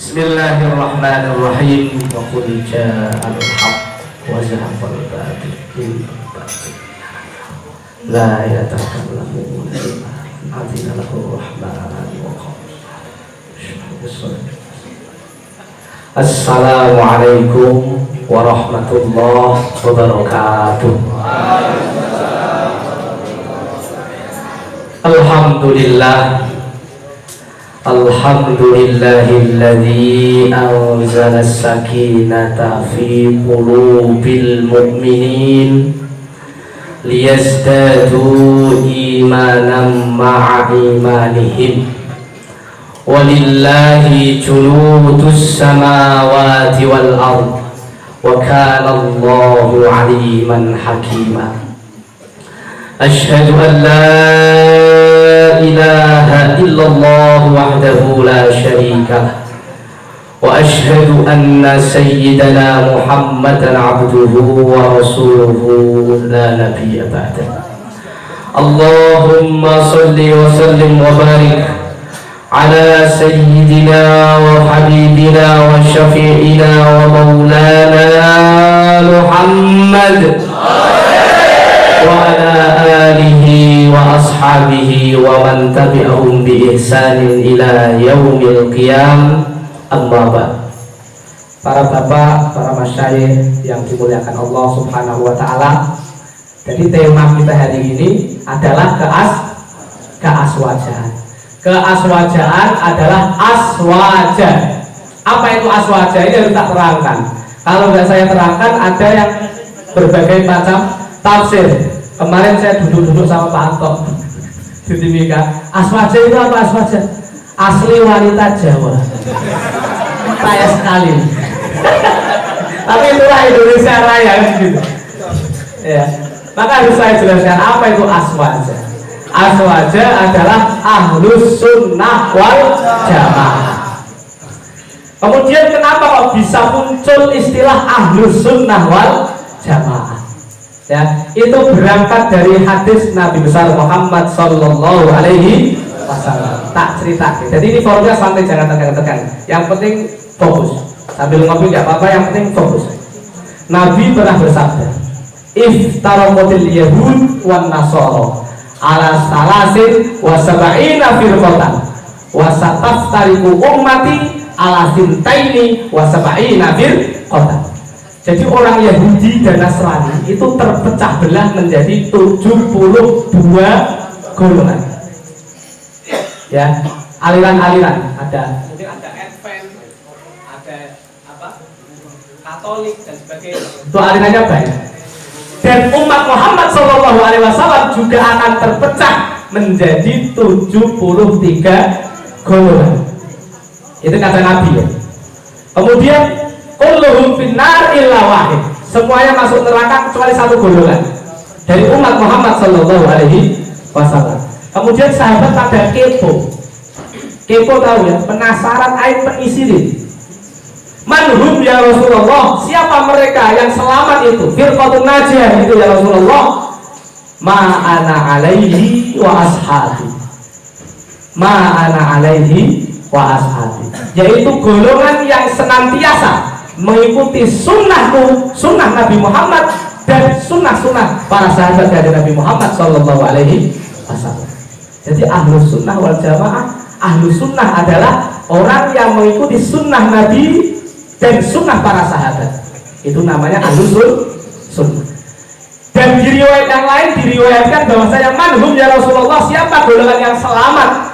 Bismillahirrahmanirrahim. Wa qul ja'al haqq wa zahaqal batil. La yatakallamu illa lahu rahman wa qala. Assalamualaikum warahmatullahi wabarakatuh. Alhamdulillah. Alhamdulillahilladzi anzala as-sakinata fi qulubil mu'minin liyazdadu imanan ma'a imanihim. Walillahi junudus samawati wal ard wa kana Allahu aliman hakima. Asyhadu an la ilaha illallah wahdahu la syarika wa asyhadu anna sayyidana Muhammadan abduhu wa rasuluhu la nabiyya ba'dah. Allahumma salli wa sallim wa barik ala sayyidina wa habibina wa syafi'ina wa maulana Muhammad wa ala alihi wa ashabihi wa man tabi'ahum bi ihsanin ila yaumil qiyam. Amma ba'd. Para bapak, para masyayikh yang dimuliakan Allah Subhanahu wa taala. Jadi tema kita hari ini adalah keaswajahan. Keaswajaan adalah aswaja. Apa itu aswaja? Ini harus tak terangkan. Kalau nggak saya terangkan, ada yang berbagai macam tafsir. Kemarin saya duduk-duduk sama Pak Anto di Timika. Aswaja itu apa aswaja? Asli wanita Jawa. Kaya sekali. Tapi itulah Indonesia Raya gitu. Ya. Maka harus saya jelaskan apa itu aswaja. Aswaja adalah ahlus sunnah wal jamaah. Kemudian kenapa kok bisa muncul istilah ahlus sunnah wal jamaah? Ya, itu berangkat dari hadis Nabi besar Muhammad sallallahu alaihi wasallam. Tak cerita. Jadi ini forumnya santai, jangan tekan-tekan. Yang penting fokus. Sambil ngopi nggak apa-apa, yang penting fokus. Nabi pernah bersabda, "Iftaraqatil yahud wan nasara ala salasin wa sab'ina firqatan wa sataftariqu ummati ala sintaini wa sab'ina firqatan." Jadi orang Yahudi dan Nasrani itu terpecah belah menjadi 72 golongan. Ya, aliran-aliran ada. Mungkin ada Advent, ada apa? Katolik dan sebagainya. Itu alirannya banyak. Dan umat Muhammad SAW juga akan terpecah menjadi 73 golongan. Itu kata Nabi ya. Kemudian kulluhum finnar illa wahid. Semuanya masuk neraka kecuali satu golongan dari umat Muhammad sallallahu alaihi wasallam. Kemudian sahabat pada kepo. Kepo tahu ya, penasaran aib penisirin. Manhum ya Rasulullah, siapa mereka yang selamat itu? Firqatun najiyah itu ya Rasulullah. Ma ana alaihi wa ashabi. Ma ana alaihi wa ashabi. Yaitu golongan yang senantiasa mengikuti sunnahku, sunnah Nabi Muhammad dan sunnah-sunnah para sahabat dari Nabi Muhammad sallallahu alaihi wasallam. Jadi ahlus sunnah wal jamaah, ahlus sunnah adalah orang yang mengikuti sunnah Nabi dan sunnah para sahabat. Itu namanya ahlus sunnah. Dan di riwayat yang lain diriwayatkan bahwasanya manhum ya Rasulullah, siapa golongan yang selamat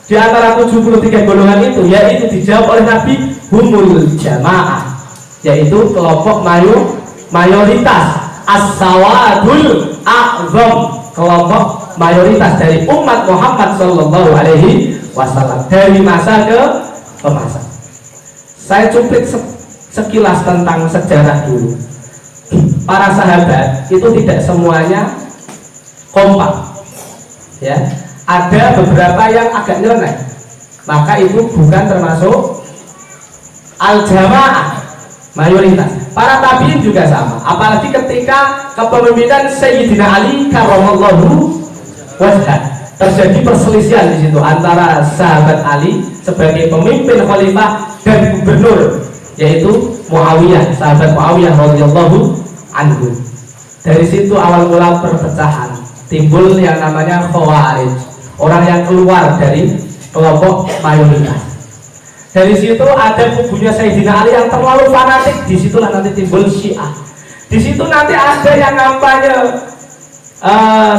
di antara 73 golongan itu, yaitu dijawab oleh Nabi, humul jamaah, yaitu kelompok mayoritas, as-sawadul a'zam, kelompok mayoritas dari umat Muhammad sallallahu alaihi wasallam dari masa ke masa. Saya cuplik sekilas tentang sejarah dulu. Para sahabat itu tidak semuanya kompak. Ya, ada beberapa yang agak nyeleneh. Maka itu bukan termasuk al-jamaah, mayoritas. Para tabiin juga sama, apalagi ketika kepemimpinan Sayyidina Ali karramallahu wajhah. terjadi perselisihan di situ antara sahabat Ali sebagai pemimpin khalifah dan gubernur, yaitu Muawiyah, sahabat Muawiyah radhiyallahu anhu. Dari situ awal mula perpecahan, timbul yang namanya Khawarij, orang yang keluar dari kelompok mayoritas. Dari situ ada kubunya Sayyidina Ali yang terlalu fanatik, disitulah nanti timbul Syiah. Di situ nanti ada yang kampanye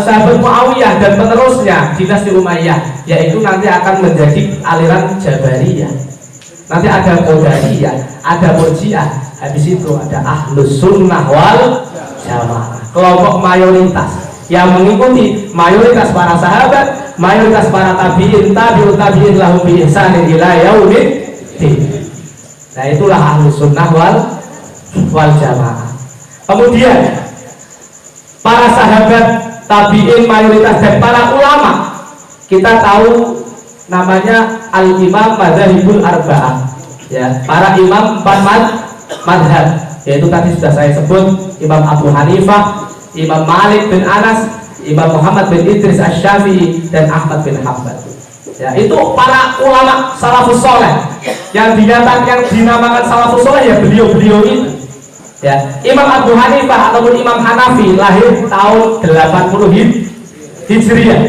sahabat Muawiyah dan penerusnya dinasti Umayyah, yaitu nanti akan menjadi aliran Jabariyah. Nanti ada Qadariyah, ada Murji'ah, habis itu ada Ahlus Sunnah wal Jamaah, kelompok mayoritas yang mengikuti mayoritas para sahabat, mayoritas para tabi'in, tabi'ut tabi'in lahum bi ihsanin ila yaumiddin. Nah, itulah Ahlus Sunnah wal Jamaah. Kemudian para sahabat, tabi'in, mayoritas dan para ulama, kita tahu namanya al-imam madzhabul arba'ah, ya, para imam 4 madhab, yaitu tadi sudah saya sebut Imam Abu Hanifah, Imam Malik bin Anas, Imam Muhammad bin Idris Asy-Syafi'i dan Ahmad bin Hanbal. Ya, itu para ulama salafus soleh yang dinamakan salafus soleh, ya beliau-beliau itu. Ya, Imam Abu Hanifah ataupun Imam Hanafi lahir tahun 80 Hijriah,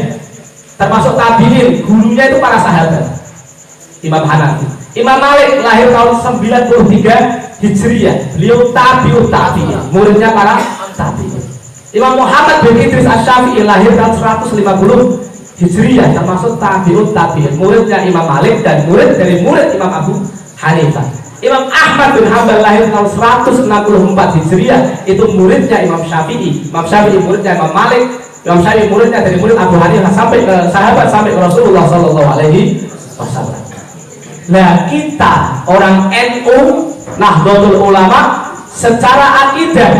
termasuk tabi'in, gurunya itu para sahabat. Imam Hanafi. Imam Malik lahir tahun 93 Hijriah, beliau tabi'ut tabi'in, muridnya para tabi'in. Imam Muhammad bin Idris Asy-Syafi'i lahir tahun 150 Hijriah, termasuk tabi'ut tabi'in, muridnya Imam Malik dan murid dari murid Imam Abu Hanifah. Imam Ahmad bin Hanbal lahir tahun 164 Hijriah, itu muridnya Imam Syafi'i. Imam Syafi'i muridnya Imam Malik, Imam Syafi'i muridnya dari murid Abu Hanifah sampai ke sahabat, sampai ke Rasulullah Sallallahu Alaihi Wasallam. Nah, kita orang NU Nahdlatul Ulama secara akidah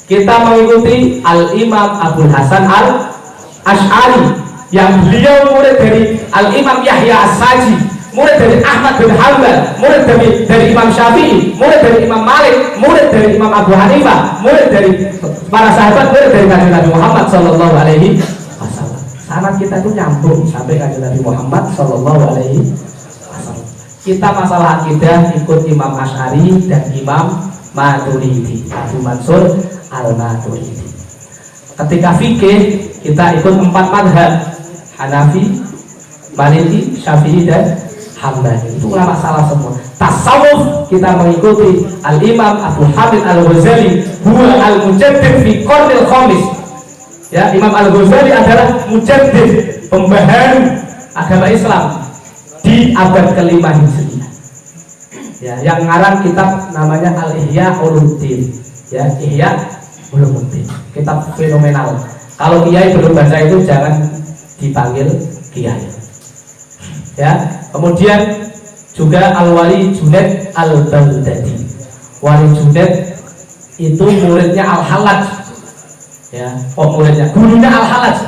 kita mengikuti Al-Imam Abul Hasan Al-Asy'ari, yang beliau murid dari Al-Imam Yahya As-Saji, murid dari Ahmad bin Hanbal, murid dari Imam Syafi'i, murid dari Imam Malik, murid dari Imam Abu Hanifah, murid dari para sahabat, murid dari Nabi Muhammad Sallallahu Alaihi Wasallam. Sanad kita itu nyambung sampai Nabi Muhammad Sallallahu Alaihi Wasallam. Kita masalah akidah ikut Imam Asy'ari dan Imam Maturidi, Abu Mansur Al-Maturidi. Ketika fikih kita ikut 4 madhab, Hanafi, Maliki, Syafi'i dan Hambali. Itu ulama salah semua. Tasawuf kita mengikuti Al-Imam Abu Hamid Al-Ghazali, huwa al-mujaddid fi qarnil khamis. Ya, Imam Al-Ghazali adalah mujaddid, pembaharu agama Islam di abad ke-5 Hijriah. Ya, yang ngarang kitab namanya Al-Ihya Ulumuddin. Ya, Ihya Ulumuddin. Kitab fenomenal. Kalau kiai belum baca itu jangan dipanggil kiai. Ya, kemudian juga Al-Wali Junaid Al-Baghdadi. Wali Junaid itu muridnya Al-Hallaj. Ya, muridnya, gurunya Al-Hallaj.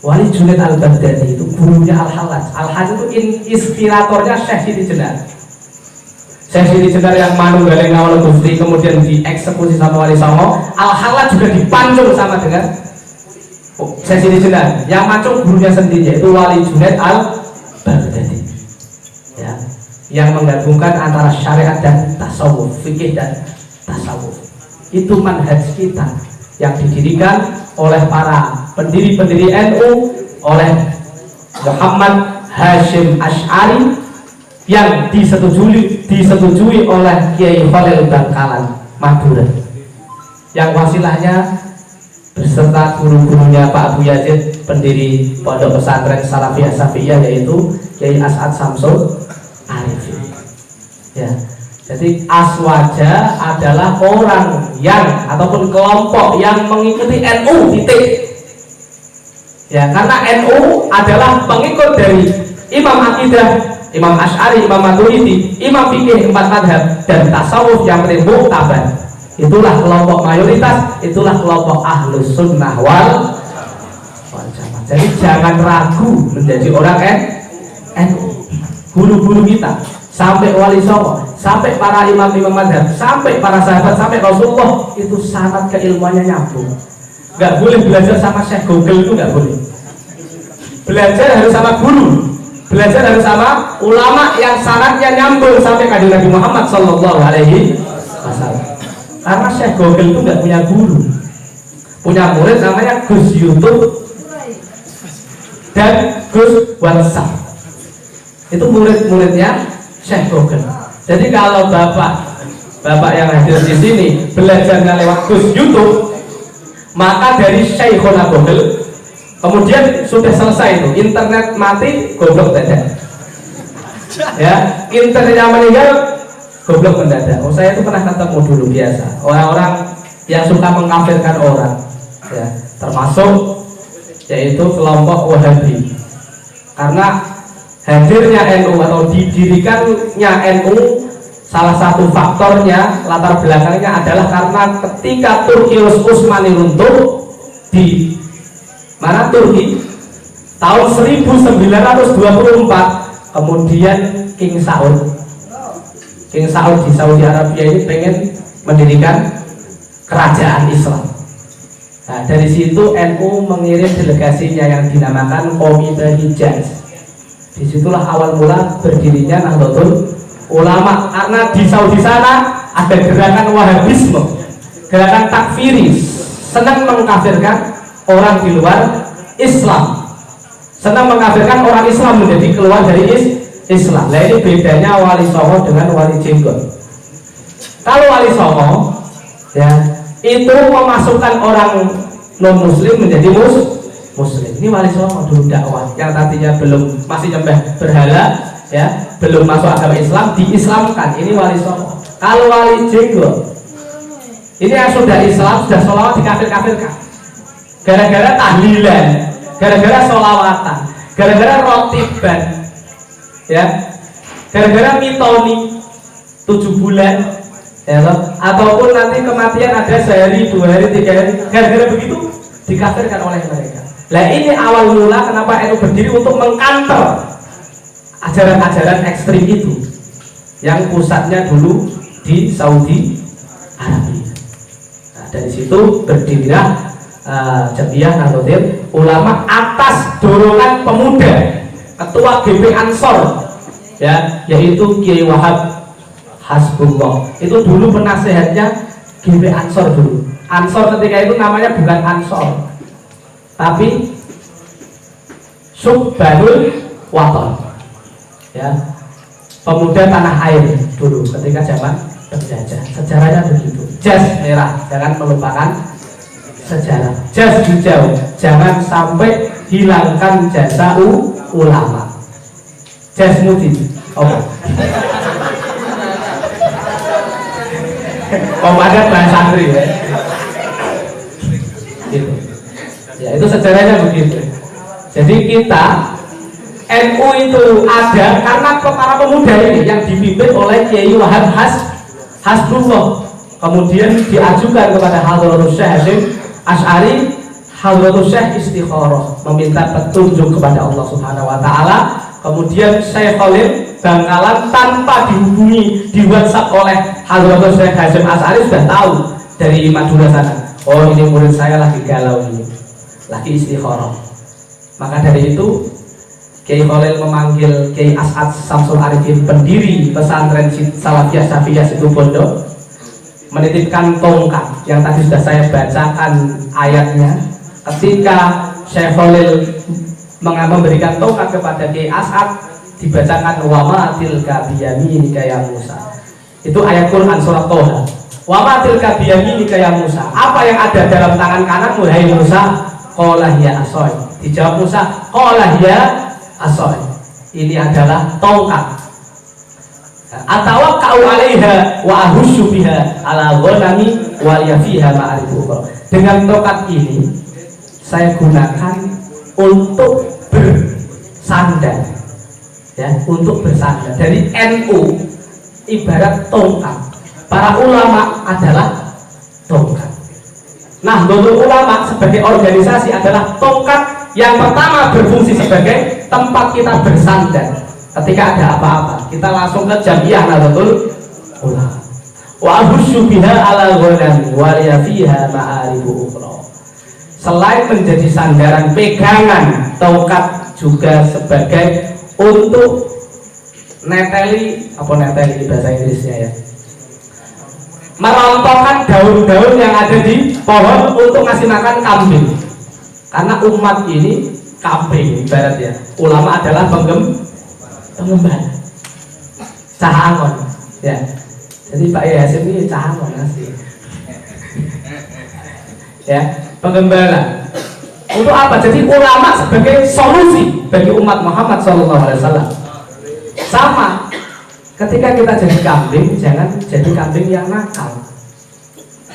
Wali Junaid Al-Baghdadi itu gurunya Al-Hallaj. Al-Hallaj itu inspiratornya Syekh Siti Jenar. Syekh Siti Jenar yang manunggaling ngawal Gusti kemudian dieksekusi sama Wali Songo. Al-Hallaj juga dipancung sama dengan Syekh Siti Jenar. Yang mancung gurunya sendiri, yaitu Wali Junaid Al-Baghdadi. Ya, yang menggabungkan antara syariat dan tasawuf, fikih dan tasawuf. Itu manhaj kita yang didirikan oleh para pendiri-pendiri NU, oleh Muhammad Hashim Asy'ari, yang disetujui oleh Kiai Khalil Bangkalan Madura, yang wasilahnya beserta guru-gurunya Pak Abu Yazid, pendiri Pondok Pesantren Salafiyah Safiyah, yaitu Kiai As'ad Samsul Arifin. Ya, jadi Aswaja adalah orang yang ataupun kelompok yang mengikuti NU, titik. Ya, karena NU adalah pengikut dari Imam Akidah, Imam Asy'ari, Imam Maturidi, Imam Fikih 4 madhab dan tasawuf yang muktabar. Itulah kelompok mayoritas, itulah kelompok Ahlus Sunnah wal Jamaah. Jadi jangan ragu menjadi orang NU. Guru-guru kita sampai Wali Songo, sampai para imam-imam madhab, sampai para sahabat, sampai Rasulullah, itu sanad keilmuannya nyambung. Nggak boleh belajar sama Syekh Google, itu nggak boleh. belajar harus sama guru, belajar harus sama ulama yang sanadnya nyambung sampai kanjeng Nabi Muhammad Sallallahu Alaihi Wasallam. Karena Syekh Gogel itu nggak punya guru, punya murid namanya Gus YouTube dan Gus WhatsApp. Itu murid-muridnya Syekh Gogel. Jadi kalau bapak yang hadir di sini belajarnya lewat Gus YouTube, maka dari Syekhona Gogel, kemudian sudah selesai itu, internet mati, goblok mendadak. Ya, internetnya meninggal, goblok mendadak. Oh, saya itu pernah ketemu dulu biasa orang-orang yang suka mengkafirkan orang, ya, termasuk yaitu kelompok Wahabi. Karena hadirnya NU atau didirikannya NU, salah satu faktornya, latar belakangnya adalah karena ketika Turkius Utsmani runtuh di mana Turki tahun 1924, kemudian King Saud di Saudi Arabia ini pengen mendirikan kerajaan Islam. Nah, dari situ NU mengirim delegasinya yang dinamakan Komite Hijaz. Disitulah awal mula berdirinya Nahdlatul Ulama, karena di Saudi sana ada gerakan Wahabisme, gerakan takfiri, senang mengkafirkan orang di luar Islam, senang mengkafirkan orang Islam menjadi keluar dari Islam. Nah, ini bedanya Wali Songo dengan Wali Jenggot. Kalau Wali Songo, ya, itu memasukkan orang non Muslim menjadi Muslim. Ini Wali Songo dulu dakwah, yang tadinya belum, masih nyembah berhala, ya, belum masuk agama Islam, diislamkan. Ini Wali Songo. Kalau Wali Jenggot, ini yang sudah Islam, sudah sholawat, dikafir-kafirkan. Gara-gara tahlilan, gara-gara sholawatan, gara-gara rotiban, ya, gara-gara mitoni 7 bulan, ya, ataupun nanti kematian ada sehari, 2 hari, 3 hari, gara-gara begitu dikafirkan oleh mereka. Nah, ini awal mula kenapa NU berdiri, untuk mengkanter ajaran-ajaran ekstrim itu yang pusatnya dulu di Saudi Arabia. Nah, dari situ berdirilah Jamiah Nahdlatul Ulama atas dorongan pemuda ketua GP Ansor, ya, yaitu Kiai Wahab Hasbullah. Itu dulu penasehatnya GP Ansor dulu. Ansor ketika itu namanya bukan Ansor, tapi Subbanul Waton, ya, pemuda tanah air dulu ketika zaman penjajah. Sejarahnya begitu. Jas merah, jangan melupakan sejarah. Jas hijau, jangan sampai hilangkan jasa ulama. Jas mudi, ada bahasa santri, ya. Gitu. Ya, itu sejarahnya begitu. Jadi kita NU itu ada karena para pemuda ini yang dipimpin oleh Kiai Wahab Hasbullah, kemudian diajukan kepada Hadratus Syekh Hasyim Asy'ari, Hadratus Syekh istikharah, meminta petunjuk kepada Allah Subhanahu wa taala. Kemudian Syekh Khalil Bangkalan tanpa dihubungi di WhatsApp oleh Hadratus Syekh Hasyim Asy'ari sudah tahu dari Madura sana, oh ini murid saya lagi galau ini, lagi istikharah. Maka dari itu Kiai Khalil memanggil Kiai As'ad Samsul Arifin, pendiri pesantren Salafiyah Syafiyah Situbondo, menitipkan tongkat yang tadi sudah saya bacakan ayatnya. Ketika Syekh Khalil memberikan tongkat kepada Kiai As'ad, dibacakan wa ma tilka biyaminika ya Musa. Itu ayat Quran surat Toha. Wa ma tilka biyaminika ya Musa. Apa yang ada dalam tangan kananmu hai Musa? Qala ya asoy. Dijawab Musa, qala ya asoy. Ini adalah tongkat. Atawakka'u 'alaiha wa ahussu biha ala ghanami wa yafiha ma'arifu. Dengan tongkat ini saya gunakan untuk bersandar, ya, untuk bersandar. Dari NU ibarat tongkat, para ulama adalah tongkat. Nahdlatul Ulama sebagai organisasi adalah tongkat yang pertama berfungsi sebagai tempat kita bersandar. Ketika ada apa-apa, kita langsung ke Jamiah Nahdlatul Ulama. Wa ahussu biha ala ghanami wa fiha ma'arifu ukhra. Selain menjadi sandaran pegangan tongkat juga sebagai untuk neteli bahasa Inggrisnya ya, merontokkan daun-daun yang ada di pohon untuk ngasih makan kambing. Karena umat ini kambing ibarat ya, ulama adalah penggembala cahangon ya. Jadi Pak Yasin ini cahangon asli ya, penggembala. Untuk apa? Jadi ulama sebagai solusi bagi umat Muhammad SAW. Sama, ketika kita jadi kambing, jangan jadi kambing yang nakal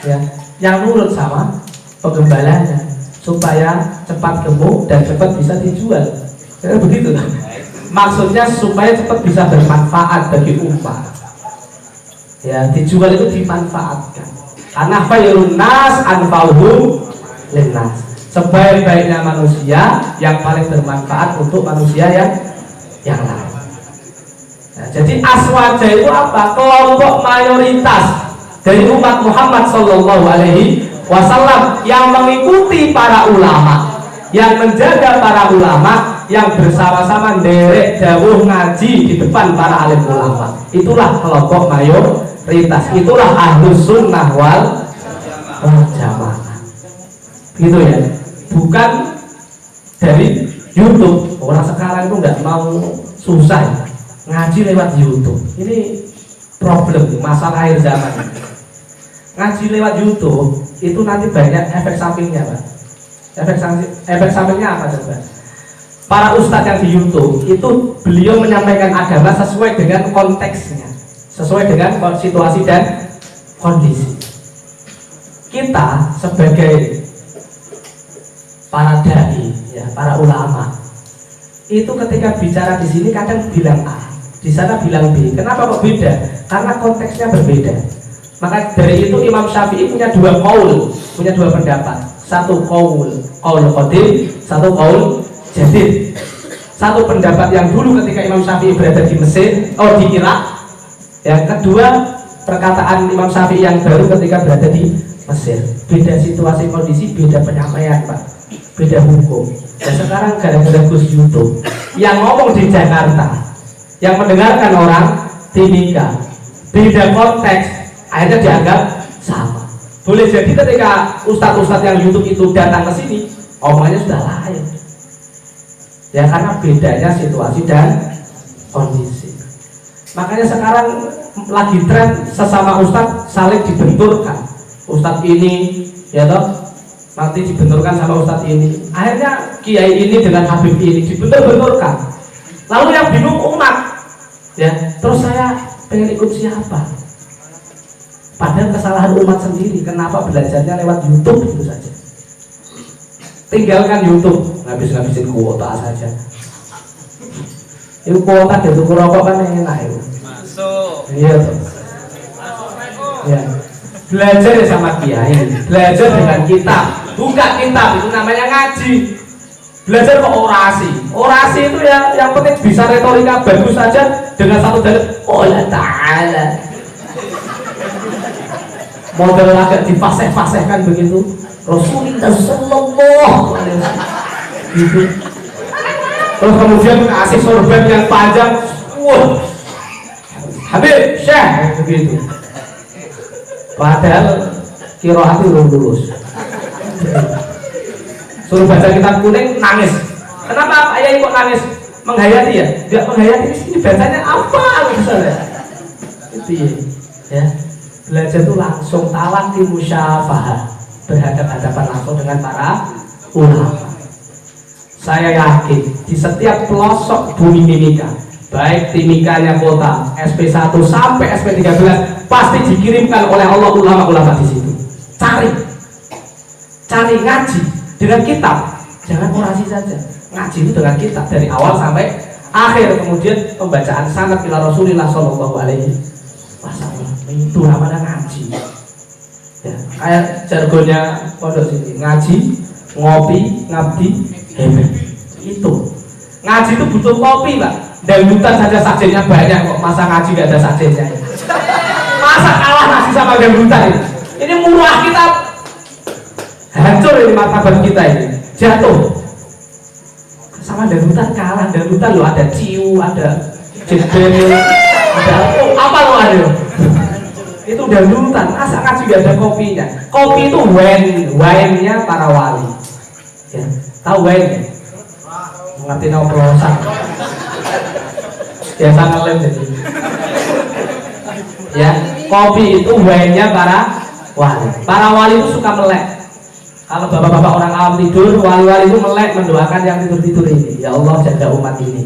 ya, yang nurut sama penggembalanya supaya cepat gemuk dan cepat bisa dijual. Kira begitu kan? Maksudnya supaya cepat bisa bermanfaat bagi umat ya, dijual itu dimanfaatkan. Karena khairun nas anfa'uhum linnas, sebaik-baiknya manusia yang paling bermanfaat untuk manusia yang lain. Nah, jadi aswaja itu apa? Kelompok mayoritas dari umat Muhammad Sallallahu Alaihi Wasallam yang mengikuti para ulama, yang menjaga para ulama, yang bersama-sama nderek dawuh ngaji di depan para alim ulama. Itulah kelompok mayoritas, itulah ahlus sunnah wal jamaah. Gitu ya, bukan dari YouTube. Orang sekarang itu nggak mau susah ya, ngaji lewat YouTube. Ini problem, masalah akhir zaman. Ngaji lewat YouTube itu nanti banyak efek sampingnya, Pak. Efek sampingnya apa coba? Para ustadz yang di YouTube itu beliau menyampaikan agama sesuai dengan konteksnya, sesuai dengan situasi dan kondisi. Kita sebagai para dai, ya, para ulama, itu ketika bicara di sini kadang bilang A, di sana bilang B. Kenapa kok beda? Karena konteksnya berbeda. Maka dari itu Imam Syafi'i punya dua qaul, punya dua pendapat. Satu qaul qadim, satu qaul jadid. Satu pendapat yang dulu ketika Imam Syafi'i berada di Mesir, di Irak. Yang kedua, perkataan Imam Syafi'i yang baru ketika berada di Mesir. Beda situasi kondisi, beda penyampaian, Pak. Beda hukum. Dan sekarang gara-gara Gus YouTube yang ngomong di Jakarta, yang mendengarkan orang Timika, beda konteks, akhirnya dianggap sama. Boleh jadi ketika ustadz-ustadz yang YouTube itu datang ke sini, omongannya sudah lain. Ya karena bedanya situasi dan kondisi. Makanya sekarang lagi tren sesama ustadz saling dibenturkan. Ustadz ini, ya toh, nanti dibenturkan sama ustadz ini. Akhirnya kiai ini dengan habib ini dibentur-benturkan. Lalu yang bingung umat. Ya, terus saya pengen ikut siapa? Padahal kesalahan umat sendiri. Kenapa belajarnya lewat YouTube itu saja? Tinggalkan YouTube, ngabis-ngabisin kuota saja. Itu kuota gitu, rokok kan enak itu. Masuk. Iya tuh. Ya. Belajar ya sama kiai, belajar dengan kitab. Buka kitab itu namanya ngaji. Belajar kok orasi. Orasi itu ya yang penting bisa retorika bagus saja dengan satu dalil. Allah Ta'ala. Model agak difasih-fasihkan begitu. Rasulullah Sallallahu Alaihi Wasallam. Gitu. Terus kemudian kasih sorban yang panjang. Wah. Habib, Syekh begitu. Padahal qiraat itu lulus. Suruh baca kitab kuning nangis. Kenapa Pak Yai kok nangis? Menghayati ya? Enggak menghayati, ini bacanya apa misalnya? Itu ya. Belajar itu langsung talaqi musyafahah, berhadapan-hadapan langsung dengan para ulama. Saya yakin di setiap pelosok bumi Timika, baik Timikanya kota SP1 sampai SP13 pasti dikirimkan oleh Allah ulama-ulama di situ. Cari ngaji dengan kitab, jangan orasi saja. Ngaji itu dengan kitab dari awal sampai akhir, kemudian pembacaan sanad ila Rasulillah Sallallahu Alaihi Wasallam. Itu namanya ngaji. Ya, kayak jargonnya pondok sini, ngaji, ngopi, ngabdi, hebat. Itu ngaji itu butuh kopi, Pak. Dangdutan saja sajennya banyak kok, masa ngaji gak ada sajennya? Masa kalah nasi sama dangdutan ini? Ini murah, kita hancur ini martabat kita ini, jatuh. sama dangdutan kalah. Dangdutan loh, ada ciu, ada jedel, ada apa lo ada? Itu dangdutan. Masa ngaji gak ada kopinya? Kopi itu wine-nya para wali. Ya, tahu wine? Mengerti nama pelosan? Ya sangat lem jadi. Ya, kopi itu wine-nya para wali. Para wali itu suka melek. Kalau bapak-bapak orang awam tidur, wali-wali itu melek mendoakan yang tidur-tidur ini. Ya Allah, jaga umat ini.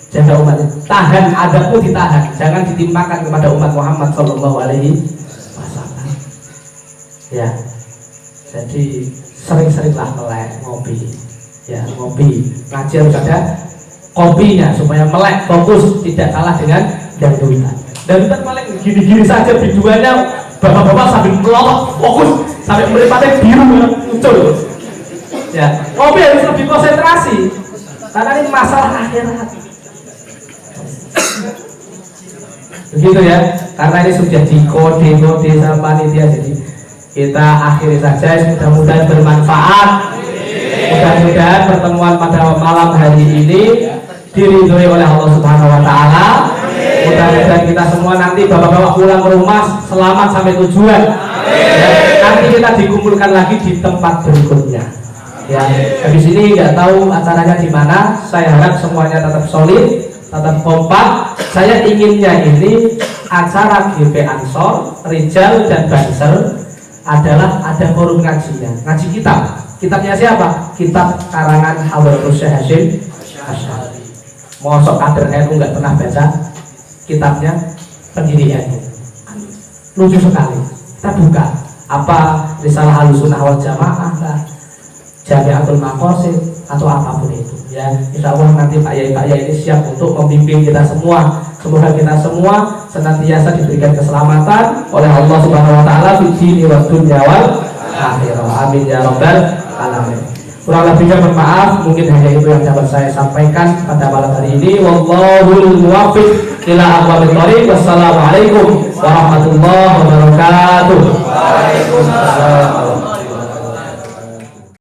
Jaga umat ini. Tahan, adabmu ditahan. Jangan ditimpakan kepada umat Muhammad Sallallahu Alaihi Wasallam. Ya, jadi sering-seringlah melek, ngopi. Ya, ngopi. Ngaji harus ada kopinya supaya melek, fokus, tidak kalah dengan dangdutan. Dangdutan melek gini-gini saja biduannya, bapak-bapak sambil melotot, fokus, sampai meripatnya biru muncul. Ya, kopi harus lebih konsentrasi karena ini masalah akhirat. Begitu ya, karena ini sudah dikode sama panitia, jadi kita akhiri saja. Mudah-mudahan bermanfaat. Mudah-mudahan pertemuan pada malam hari ini diridhoi oleh Allah Subhanahu Wa Taala. Mudah-mudahan kita semua nanti bapak-bapak pulang ke rumah selamat sampai tujuan. Ya, nanti kita dikumpulkan lagi di tempat berikutnya. Ya, habis ini nggak tahu acaranya di mana. Saya harap semuanya tetap solid, tetap kompak. Saya inginnya ini acara GP Ansor, Rijal dan Banser adalah ada forum ngajinya, ngaji kitab. Kitabnya siapa? Kitab karangan Hadratus Syekh Hasyim Asy'ari. Mosok kader NU nggak pernah baca kitabnya pendiri NU? Lucu sekali. Kita buka apa Risalah Ahlussunnah wal Jamaah lah, Jami'atul Maqasid atau apapun itu. Ya, insya Allah nanti Pak Yai ini siap untuk membimbing kita semua. Semoga kita semua senantiasa diberikan keselamatan oleh Allah Subhanahu Wa Taala di dini wa dunya wal akhirah. Amin ya rabbal alamin. Kurang lebihnya bermaaf, mungkin hanya itu yang dapat saya sampaikan pada malam hari ini. Wallahul muwaffiq ila aqwamit thoriq. Wassalamualaikum warahmatullahi wabarakatuh. Waalaikumsalam.